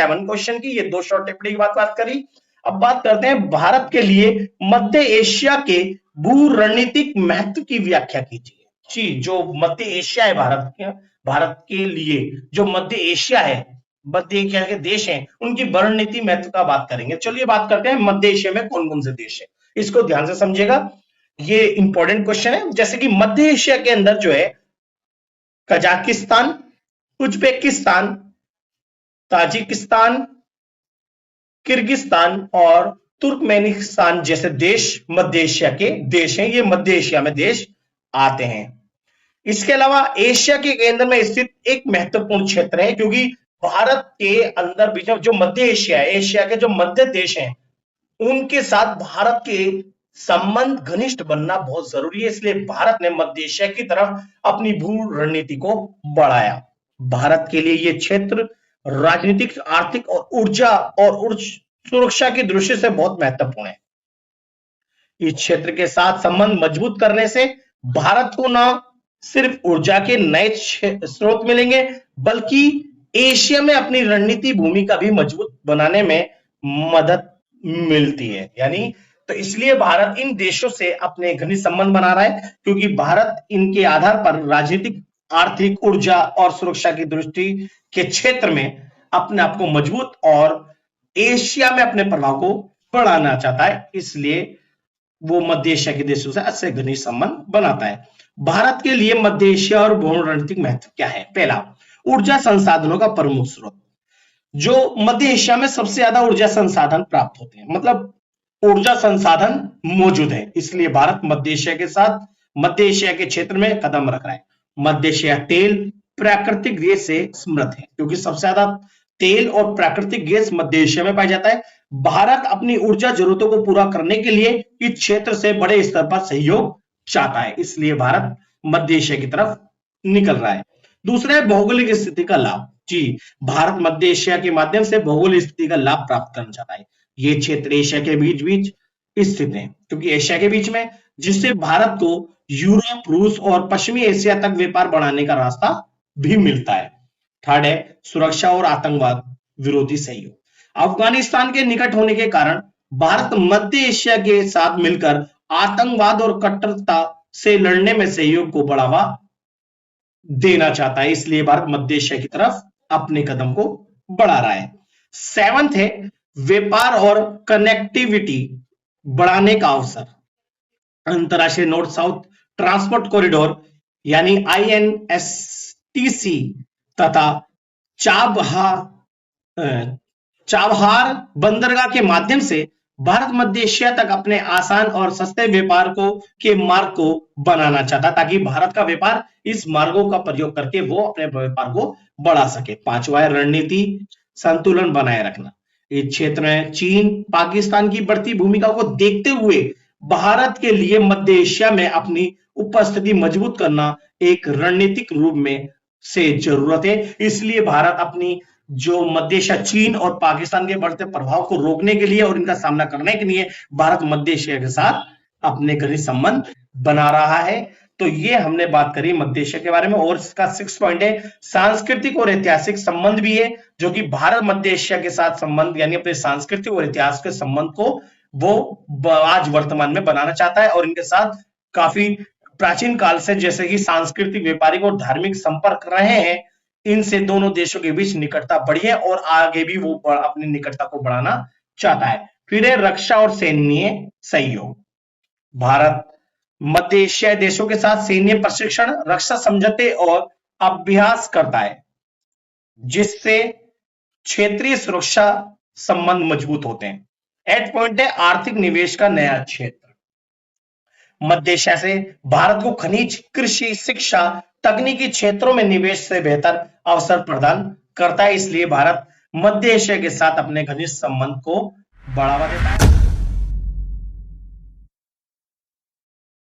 7 question की, ये 2 short टिप्पणी की बात करी। अब बात करते हैं भारत के लिए मध्य एशिया के भू रणनीतिक महत्व की व्याख्या कीजिए। जी, जो मध्य एशिया है भारत के लिए जो मध्य एशिया है, मध्य एशिया के देश हैं, उनकी रणनीति महत्व का बात करेंगे। चलिए बात करते हैं मध्य एशिया में कौन कौन से देश है, इसको ध्यान से समझिएगा, ये इंपॉर्टेंट क्वेश्चन है। जैसे कि मध्य एशिया के अंदर जो है कजाकिस्तान, उज्बेकिस्तान, ताजिकिस्तान, किर्गिस्तान और तुर्कमेनिस्तान जैसे देश मध्य एशिया के देश हैं। ये मध्य एशिया में देश आते हैं। इसके अलावा एशिया के केंद्र में स्थित एक महत्वपूर्ण क्षेत्र है, क्योंकि भारत के अंदर भी जो मध्य एशिया है, एशिया के जो मध्य देश हैं, उनके साथ भारत के संबंध घनिष्ठ बनना बहुत जरूरी है। इसलिए भारत ने मध्य एशिया की तरफ अपनी भू रणनीति को बढ़ाया। भारत के लिए यह क्षेत्र राजनीतिक, आर्थिक और ऊर्जा सुरक्षा की दृष्टि से बहुत महत्वपूर्ण है। इस क्षेत्र के साथ संबंध मजबूत करने से भारत को न सिर्फ ऊर्जा के नए स्रोत मिलेंगे, बल्कि एशिया में अपनी रणनीति भूमिका भी मजबूत बनाने में मदद मिलती है। यानी तो इसलिए भारत इन देशों से अपने घनिष्ठ संबंध बना रहा है, क्योंकि भारत इनके आधार पर राजनीतिक, आर्थिक, ऊर्जा और सुरक्षा की दृष्टि के क्षेत्र में अपने आप को मजबूत और एशिया में अपने प्रभाव को बढ़ाना चाहता है। इसलिए वो मध्य एशिया के देशों से अच्छे घनिष्ठ संबंध बनाता है। भारत के लिए मध्य एशिया और भू रणनीतिक महत्व क्या है? पहला, ऊर्जा संसाधनों का प्रमुख स्रोत। जो मध्य एशिया में सबसे ज्यादा ऊर्जा संसाधन प्राप्त होते हैं, मतलब ऊर्जा संसाधन मौजूद है, इसलिए भारत मध्य एशिया के साथ मध्य एशिया के क्षेत्र में कदम रख रहा है। मध्य एशिया तेल, प्राकृतिक गैस से समृद्ध है, क्योंकि सबसे ज्यादा तेल और प्राकृतिक गैस मध्य एशिया में पाया जाता है। भारत अपनी ऊर्जा जरूरतों को पूरा करने के लिए इस क्षेत्र से बड़े स्तर पर सहयोग चाहता है, इसलिए भारत मध्य एशिया की तरफ निकल रहा है। दूसरा है भौगोलिक स्थिति का लाभ। जी, भारत मध्य एशिया के माध्यम से भौगोलिक स्थिति का लाभ प्राप्त करना चाहता है। ये क्षेत्र एशिया के बीच बीच स्थित है, क्योंकि एशिया के बीच में, जिससे भारत को यूरोप, रूस और पश्चिमी एशिया तक व्यापार बढ़ाने का रास्ता भी मिलता है। थर्ड है सुरक्षा और आतंकवाद विरोधी सहयोग। अफगानिस्तान के निकट होने के कारण भारत मध्य एशिया के साथ मिलकर आतंकवाद और कट्टरता से लड़ने में सहयोग को बढ़ावा देना चाहता है, इसलिए भारत मध्य एशिया की तरफ अपने कदम को बढ़ा रहा है। 7th है व्यापार और कनेक्टिविटी बढ़ाने का अवसर। अंतरराष्ट्रीय नॉर्थ साउथ ट्रांसपोर्ट कॉरिडोर यानी INSTC तथा चाबहार बंदरगाह के माध्यम से भारत मध्य एशिया तक अपने आसान और सस्ते व्यापार के मार्ग को बनाना चाहता, ताकि भारत का व्यापार इस मार्गों का प्रयोग करके वो अपने व्यापार को बढ़ा सके। 5वां रणनीति संतुलन बनाए रखना। इस क्षेत्र में चीन, पाकिस्तान की बढ़ती भूमिका को देखते हुए भारत के लिए मध्य एशिया में अपनी उपस्थिति मजबूत करना एक रणनीतिक रूप में से जरूरत है। इसलिए भारत अपनी जो मध्य एशिया, चीन और पाकिस्तान के बढ़ते प्रभाव को रोकने के लिए और इनका सामना करने के लिए भारत मध्य एशिया के साथ अपने घनिष्ठ संबंध बना रहा है। तो ये हमने बात करी मध्य एशिया के बारे में। और इसका 6 पॉइंट है सांस्कृतिक और ऐतिहासिक संबंध भी है, जो कि भारत मध्य एशिया के साथ संबंध यानी अपने सांस्कृतिक और इतिहास के संबंध को वो आज वर्तमान में बनाना चाहता है, और इनके साथ काफी प्राचीन काल से जैसे कि सांस्कृतिक, व्यापारिक और धार्मिक संपर्क रहे हैं। इनसे दोनों देशों के बीच निकटता बढ़ी है और आगे भी वो अपनी निकटता को बढ़ाना चाहता है। फिर है रक्षा और सैन्य सहयोग। भारत मध्य एशियाई देशों के साथ सैन्य प्रशिक्षण, रक्षा समझौते और अभ्यास करता है, जिससे क्षेत्रीय सुरक्षा संबंध मजबूत होते हैं। 8 पॉइंट है आर्थिक निवेश का नया क्षेत्र। मध्य एशिया से भारत को खनिज, कृषि, शिक्षा, तकनीकी क्षेत्रों में निवेश से बेहतर अवसर प्रदान करता है, इसलिए भारत मध्य एशिया के साथ अपने घनिष्ठ संबंध को बढ़ावा देता है।